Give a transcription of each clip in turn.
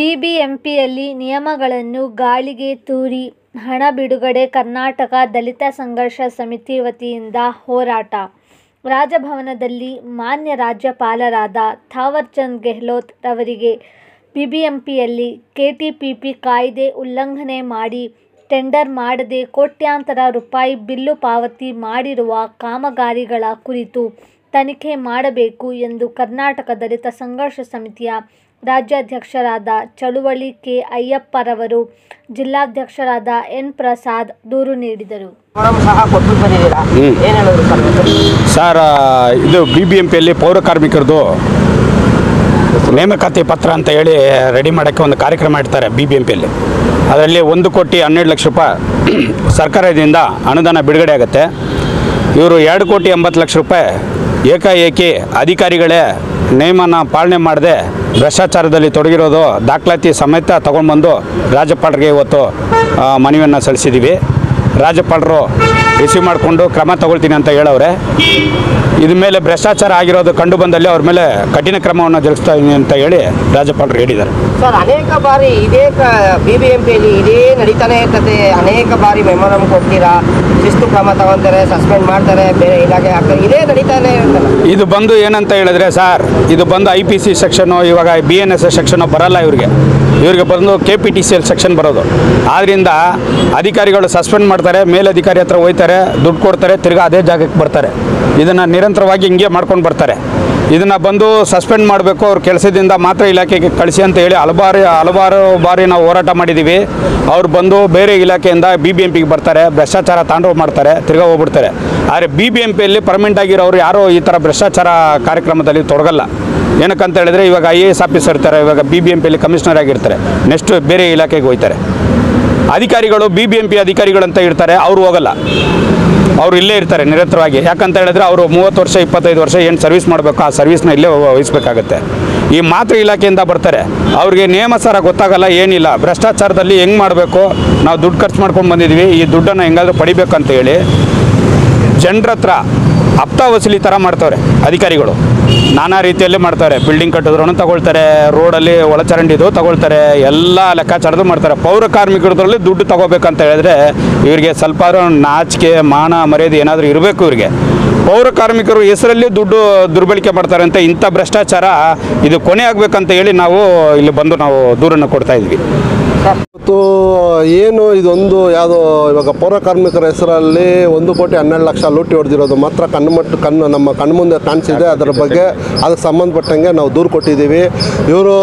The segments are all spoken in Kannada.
ಬಿಬಿಎಂಪಿಯಲ್ಲಿ ನಿಯಮಗಳನ್ನು ಗಾಳಿಗೆ ತೂರಿ ಹಣ ಬಿಡುಗಡೆ ಕರ್ನಾಟಕ ದಲಿತ ಸಂಘರ್ಷ ಸಮಿತಿ ವತಿಯಿಂದ ಹೋರಾಟ. ರಾಜಭವನದಲ್ಲಿ ಮಾನ್ಯ ರಾಜ್ಯಪಾಲರಾದ ಥಾವರ್ ಚಂದ್ ಗೆಹ್ಲೋಟ್ ರವರಿಗೆ ಬಿಬಿಎಂಪಿಯಲ್ಲಿ ಕೆಟಿಪಿಪಿ ಕಾಯ್ದೆ ಉಲ್ಲಂಘನೆ ಮಾಡಿ ಟೆಂಡರ್ ಮಾಡದೆ ಕೋಟ್ಯಾಂತರ ರೂಪಾಯಿ ಬಿಲ್ಲು ಪಾವತಿ ಮಾಡಿರುವ ಕಾಮಗಾರಿಗಳ ಕುರಿತು ತನಿಖೆ ಮಾಡಬೇಕು ಎಂದು ಕರ್ನಾಟಕ ದಲಿತ ಸಂಘರ್ಷ ಸಮಿತಿಯ ರಾಜ್ಯಾಧ್ಯಕ್ಷರಾದ ಚಳುವಳಿ ಕೆ ಅಯ್ಯಪ್ಪರವರು ಜಿಲ್ಲಾಧ್ಯಕ್ಷರಾದ ಎನ್ ಪ್ರಸಾದ್ ದೂರು ನೀಡಿದರು. ಸರ್, ಇದು ಬಿಬಿಎಂಪಿಯಲ್ಲಿ ಪೌರ ಕಾರ್ಮಿಕರದು ನೇಮಕಾತಿ ಪತ್ರ ಅಂತ ಹೇಳಿ ರೆಡಿ ಮಾಡೋಕ್ಕೆ ಒಂದು ಕಾರ್ಯಕ್ರಮ ಇಡ್ತಾರೆ ಬಿಬಿಎಂಪಿಯಲ್ಲಿ. ಅದರಲ್ಲಿ 1,12,00,000 ಸರ್ಕಾರದಿಂದ ಅನುದಾನ ಬಿಡುಗಡೆ ಆಗುತ್ತೆ. ಇವರು 2,80,00,000 ಏಕಾಏಕಿ ಅಧಿಕಾರಿಗಳೇ ನೇಮನ ಪಾಲನೆ ಮಾಡದೆ ಭ್ರಷ್ಟಾಚಾರದಲ್ಲಿ ತೊಡಗಿರೋದು ದಾಖಲಾತಿ ಸಮೇತ ತಗೊಂಡ್ಬಂದು ರಾಜ್ಯಪಾಲರಿಗೆ ಇವತ್ತು ಮನವಿಯನ್ನು ಸಲ್ಲಿಸಿದ್ದೀವಿ. ರಾಜ್ಯಪಾಲರು ರಿಸೀವ್ ಮಾಡಿಕೊಂಡು ಕ್ರಮ ತಗೊಳ್ತೀನಿ ಅಂತ ಹೇಳವ್ರೆ. ಇದ ಮೇಲೆ ಭ್ರಷ್ಟಾಚಾರ ಆಗಿರೋದು ಕಂಡು ಬಂದಲ್ಲಿ ಅವ್ರ ಮೇಲೆ ಕಠಿಣ ಕ್ರಮವನ್ನು ಜರುಗಿಸ್ತಾ ಇದ್ದೀನಿ ಅಂತ ಹೇಳಿ ರಾಜ್ಯಪಾಲರು ಹೇಳಿದ್ದಾರೆ. ಸರ್, ಅನೇಕ ಬಾರಿ ಇದೇ ಬಿಬಿಎಂಪಿಯಲ್ಲಿ ಇದೇ ನಡೀತಾನೆ ಇರ್ತದೆ. ಅನೇಕ ಬಾರಿ ಮೆಮೊರಂ ಕೊಡ್ತೀರಾ, ಶಿಸ್ತು ಕ್ರಮ ತಗೊಂತಾರೆ, ಸಸ್ಪೆಂಡ್ ಮಾಡ್ತಾರೆ, ಬೇರೆ ಇಲಾಖೆ ಹಾಕ್ತಾರೆ, ಇದೇ ನಡೀತಾನೆ ಇರ್ತಲ್ಲ. ಇದು ಬಂದು ಏನಂತ ಹೇಳಿದ್ರೆ ಸರ್, ಇದು ಬಂದು IPC ಸೆಕ್ಷನು, ಇವಾಗ BNSS ಸೆಕ್ಷನು ಬರಲ್ಲ ಇವ್ರಿಗೆ ಬಂದು KPTCL ಸೆಕ್ಷನ್ ಬರೋದು. ಆದ್ದರಿಂದ ಅಧಿಕಾರಿಗಳು ಸಸ್ಪೆಂಡ್ ಮಾಡ್ತಾರೆ, ಮೇಲಧಿಕಾರಿ ಹತ್ರ ಹೋಯ್ತಾರೆ, ದುಡ್ಡು ಕೊಡ್ತಾರೆ, ತಿರ್ಗಾ ಅದೇ ಜಾಗಕ್ಕೆ ಬರ್ತಾರೆ. ಇದನ್ನು ನಿರಂತರವಾಗಿ ಹಿಂಗೆ ಮಾಡ್ಕೊಂಡು ಬರ್ತಾರೆ. ಇದನ್ನು ಬಂದು ಸಸ್ಪೆಂಡ್ ಮಾಡಬೇಕು, ಅವ್ರ ಕೆಲಸದಿಂದ ಮಾತ್ರ ಇಲಾಖೆಗೆ ಕಳಿಸಿ ಅಂತ ಹೇಳಿ ಹಲವಾರು ಬಾರಿ ನಾವು ಹೋರಾಟ ಮಾಡಿದ್ದೀವಿ. ಅವ್ರು ಬಂದು ಬೇರೆ ಇಲಾಖೆಯಿಂದ BBMPಗೆ ಬರ್ತಾರೆ, ಭ್ರಷ್ಟಾಚಾರ ತಾಂಡವ ಮಾಡ್ತಾರೆ, ತಿರ್ಗಾ ಹೋಗ್ಬಿಡ್ತಾರೆ. ಆದರೆ BBMPಯಲ್ಲಿ ಪರ್ಮನೆಂಟ್ ಆಗಿರೋರು ಯಾರೋ ಈ ಥರ ಭ್ರಷ್ಟಾಚಾರ ಕಾರ್ಯಕ್ರಮದಲ್ಲಿ ತೊಡಗಲ್ಲ. ಏನಕ್ಕಂತ ಹೇಳಿದ್ರೆ ಇವಾಗ IAS ಆಫೀಸರ್ ಇರ್ತಾರೆ, ಇವಾಗ BBMPಯಲ್ಲಿ ಕಮಿಷನರ್ ಆಗಿರ್ತಾರೆ, ನೆಕ್ಸ್ಟ್ ಬೇರೆ ಇಲಾಖೆಗೆ ಹೋಗ್ತಾರೆ. ಅಧಿಕಾರಿಗಳು BBMP ಅಧಿಕಾರಿಗಳಂತ ಇರ್ತಾರೆ, ಅವರು ಹೋಗಲ್ಲ, ಅವರು ಇಲ್ಲೇ ಇರ್ತಾರೆ ನಿರಂತರವಾಗಿ. ಯಾಕಂತ ಹೇಳಿದ್ರೆ ಅವರು 30 ವರ್ಷ 25 ವರ್ಷ ಏನು ಸರ್ವಿಸ್ ಮಾಡಬೇಕು, ಆ ಸರ್ವಿಸ್ನ ಇಲ್ಲೇ ವಹಿಸಬೇಕಾಗತ್ತೆ. ಈ ಮಾತೃ ಇಲಾಖೆಯಿಂದ ಬರ್ತಾರೆ, ಅವ್ರಿಗೆ ನೇಮ ಸರ ಗೊತ್ತಾಗಲ್ಲ, ಏನಿಲ್ಲ. ಭ್ರಷ್ಟಾಚಾರದಲ್ಲಿ ಹೆಂಗೆ ಮಾಡಬೇಕು, ನಾವು ದುಡ್ಡು ಖರ್ಚು ಮಾಡ್ಕೊಂಡು ಬಂದಿದ್ದೀವಿ, ಈ ದುಡ್ಡನ್ನು ಹೆಂಗಾದ್ರೂ ಪಡಿಬೇಕಂತ ಹೇಳಿ ಜನರ ಹತ್ರ ಹಪ್ತಾ ವಸೂಲಿ ಥರ ಮಾಡ್ತವ್ರೆ ಅಧಿಕಾರಿಗಳು. ನಾನಾ ರೀತಿಯಲ್ಲೇ ಮಾಡ್ತಾರೆ. ಬಿಲ್ಡಿಂಗ್ ಕಟ್ಟಿದ್ರೂ ತಗೊಳ್ತಾರೆ, ರೋಡಲ್ಲಿ ಒಳಚರಂಡಿದು ತಗೊಳ್ತಾರೆ, ಎಲ್ಲ ಲೆಕ್ಕಾಚಾರದ್ದು ಮಾಡ್ತಾರೆ. ಪೌರ ಕಾರ್ಮಿಕರದ್ರಲ್ಲಿ ದುಡ್ಡು ತಗೋಬೇಕಂತ ಹೇಳಿದ್ರೆ ಇವರಿಗೆ ಸ್ವಲ್ಪ ನಾಚಿಕೆ ಮಾನ ಮರ್ಯಾದೆ ಏನಾದರೂ ಇರಬೇಕು. ಇವರಿಗೆ ಪೌರ ಕಾರ್ಮಿಕರು ಹೆಸರಲ್ಲಿ ದುಡ್ಡು ದುರ್ಬಳಕೆ ಮಾಡ್ತಾರೆ ಅಂತ ಇಂಥ ಭ್ರಷ್ಟಾಚಾರ ಇದು ಕೊನೆ ಆಗಬೇಕಂತ ಹೇಳಿ ನಾವು ಇಲ್ಲಿ ಬಂದು ನಾವು ದೂರನ್ನು ಕೊಡ್ತಾ ಇದ್ವಿ. ಮತ್ತು ಏನು ಇದೊಂದು ಯಾವುದೋ ಇವಾಗ ಪೌರ ಕಾರ್ಮಿಕರ ಹೆಸರಲ್ಲಿ 1,12,00,000 ಲೂಟಿ ಹೊಡೆದಿರೋದು ಮಾತ್ರ ನಮ್ಮ ಕಣ್ಮುಂದೆ ಕಾಣಿಸಿದೆ. ಅದರ ಬಗ್ಗೆ ಅದಕ್ಕೆ ಸಂಬಂಧಪಟ್ಟಂಗೆ ನಾವು ದೂರು ಕೊಟ್ಟಿದ್ದೀವಿ. ಇವರು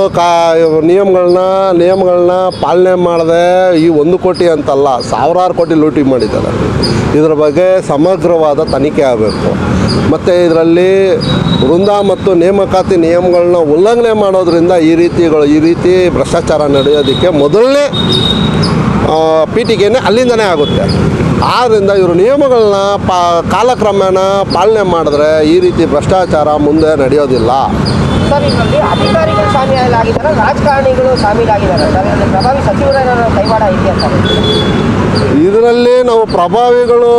ನಿಯಮಗಳನ್ನ ಪಾಲನೆ ಮಾಡದೆ ಈ 1 ಕೋಟಿ ಅಂತಲ್ಲ, 1,000 ಕೋಟಿ ಲೂಟಿ ಮಾಡಿದ್ದಾರೆ. ಇದರ ಬಗ್ಗೆ ಸಮಗ್ರವಾದ ತನಿಖೆ ಆಗಬೇಕು. ಮತ್ತು ಇದರಲ್ಲಿ ವೃಂದ ಮತ್ತು ನೇಮಕಾತಿ ನಿಯಮಗಳನ್ನ ಉಲ್ಲಂಘನೆ ಮಾಡೋದ್ರಿಂದ ಈ ರೀತಿ ಭ್ರಷ್ಟಾಚಾರ ನಡೆಯೋದಕ್ಕೆ ಮೊದಲನೇ ಪೀಠಿಗೆನೇ ಅಲ್ಲಿಂದನೇ ಆಗುತ್ತೆ. ಆದ್ದರಿಂದ ಇವರು ನಿಯಮಗಳನ್ನ ಕಾಲಕ್ರಮೇಣ ಪಾಲನೆ ಮಾಡಿದ್ರೆ ಈ ರೀತಿ ಭ್ರಷ್ಟಾಚಾರ ಮುಂದೆ ನಡೆಯೋದಿಲ್ಲ. ಸರ್, ಇದರಲ್ಲಿ ಅಧಿಕಾರಿಗಳು ಶಾಮೀಲಾಗಿದ್ದಾರೆ, ರಾಜಕಾರಣಿಗಳು ಶಾಮೀಲಾಗಿದ್ದಾರೆ. ಸರ್, ಇದರಲ್ಲಿ ಪ್ರಭಾವಿ ಸಚಿವರ ಕೈವಾಡ ಇದೆಯಾ ಸರ್? ಇದರಲ್ಲಿ ನಾವು ಪ್ರಭಾವಿಗಳು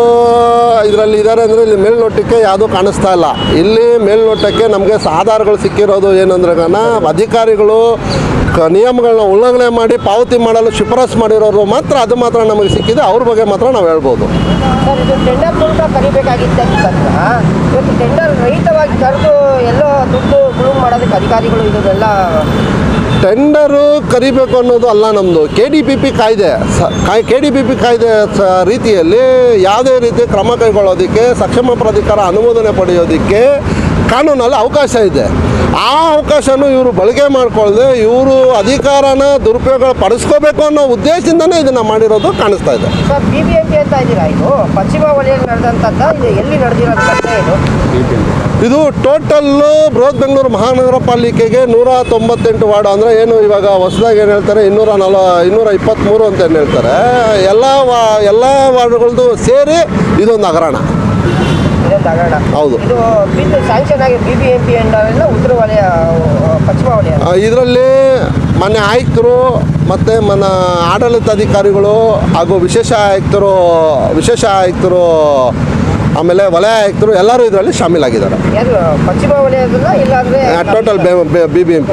ಇದರಲ್ಲಿ ಇದ್ದಾರೆ ಅಂದರೆ ಇಲ್ಲಿ ಮೇಲ್ನೋಟಕ್ಕೆ ಯಾವುದೂ ಕಾಣಿಸ್ತಾ ಇಲ್ಲ. ಇಲ್ಲಿ ಮೇಲ್ನೋಟಕ್ಕೆ ನಮಗೆ ಆಧಾರಗಳು ಸಿಕ್ಕಿರೋದು ಏನಂದ್ರೆ ಅಧಿಕಾರಿಗಳು ನಿಯಮಗಳನ್ನ ಉಲ್ಲಂಘನೆ ಮಾಡಿ ಪಾವತಿ ಮಾಡಲು ಶಿಫಾರಸು ಮಾಡಿರೋರು ಮಾತ್ರ, ಅದು ಮಾತ್ರ ನಮಗೆ ಸಿಕ್ಕಿದೆ. ಅವ್ರ ಬಗ್ಗೆ ಮಾತ್ರ ನಾವು ಹೇಳ್ಬೋದು. ಸರ್, ಇದು ಟೆಂಡರ್ ಮೂಲಕ ಕರಿಬೇಕಾಗಿದ್ದನ್ನ ಇವತ್ತು ಟೆಂಡರ್ ರಹಿತವಾಗಿ ಕರೆದು ಎಲ್ಲೋ ದುಡ್ಡು ಗುಳುಮ್ ಮಾಡೋದಕ್ಕೆ ಅಧಿಕಾರಿಗಳು ಇದನ್ನೆಲ್ಲ ಟೆಂಡರು ಕರಿಬೇಕು ಅನ್ನೋದು ಅಲ್ಲ ನಮ್ಮದು. KDPP ಕಾಯ್ದೆ ರೀತಿಯಲ್ಲಿ ಯಾವುದೇ ರೀತಿ ಕ್ರಮ ಕೈಗೊಳ್ಳೋದಕ್ಕೆ ಸಕ್ಷಮ ಪ್ರಾಧಿಕಾರ ಅನುಮೋದನೆ ಪಡೆಯೋದಕ್ಕೆ ಕಾನೂನಲ್ಲಿ ಅವಕಾಶ ಇದೆ. ಆ ಅವಕಾಶನೂ ಇವರು ಬಳಕೆ ಮಾಡಿಕೊಳ್ಳದೆ ಇವರು ಅಧಿಕಾರನ ದುರುಪಯೋಗ ಪಡಿಸ್ಕೋಬೇಕು ಅನ್ನೋ ಉದ್ದೇಶದಿಂದನೇ ಇದನ್ನು ಮಾಡಿರೋದು ಕಾಣಿಸ್ತಾ ಇದೆ. ಸರ್, BBMP ಅಂತ ಇದ್ದೀರಾ, ಇದು ಪಶ್ಚಿಮ ವಲಯದಲ್ಲಿ ನಡೆದಂಥದ್ದು, ಇದು ಎಲ್ಲಿ ನಡೆದಿರೋದು ಘಟನೆ? ಇದು ಟೋಟಲ್ಲು ಬೃಹತ್ ಬೆಂಗಳೂರು ಮಹಾನಗರ ಪಾಲಿಕೆಗೆ 198 ವಾರ್ಡ್. ಅಂದರೆ ಏನು ಇವಾಗ ಹೊಸದಾಗಿ ಏನು ಹೇಳ್ತಾರೆ 223 ಅಂತ ಏನು ಹೇಳ್ತಾರೆ, ಎಲ್ಲ ವಾರ್ಡ್ಗಳದ್ದು ಸೇರಿ ಇದೊಂದು ಹಗರಣ. ಹೌದು. ಇದು ಸ್ಯಾಂಕ್ಷನ್ ಆಗಿ BBMP ಅಂಡರ್ ಉತ್ತರ ವಲಯ, ಪಶ್ಚಿಮ ವಲಯ. ಇದರಲ್ಲಿ ಮಾನ್ಯ ಆಯುಕ್ತರು ಮತ್ತು ಆಡಳಿತಾಧಿಕಾರಿಗಳು ಹಾಗೂ ವಿಶೇಷ ಆಯುಕ್ತರು ಆಮೇಲೆ ವಲಯ ಆಯುಕ್ತರು ಎಲ್ಲರೂ ಇದರಲ್ಲಿ ಶಾಮೀಲಾಗಿದ್ದಾರೆ. ಪಶ್ಚಿಮ ವಲಯದಲ್ಲ, ಇಲ್ಲಾಂದರೆ ಟೋಟಲ್ BBMP.